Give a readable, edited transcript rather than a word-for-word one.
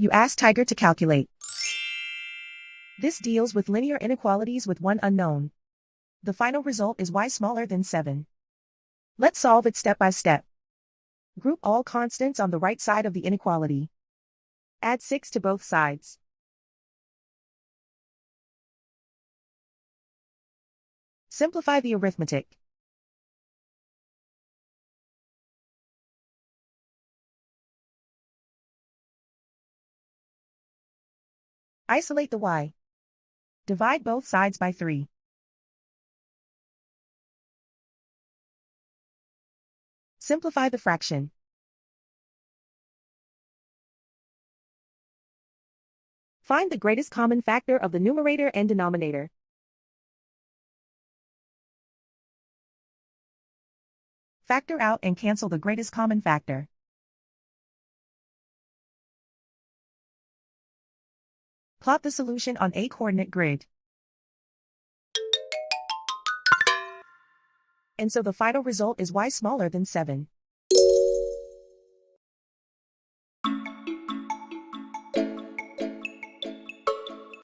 You ask Tiger to calculate. This deals with linear inequalities with one unknown. The final result is y smaller than 7. Let's solve it step by step. Group all constants on the right side of the inequality. Add 6 to both sides. Simplify the arithmetic. Isolate the y. Divide both sides by 3. Simplify the fraction. Find the greatest common factor of the numerator and denominator. Factor out and cancel the greatest common factor. Plot the solution on a coordinate grid. And so the final result is y smaller than 7.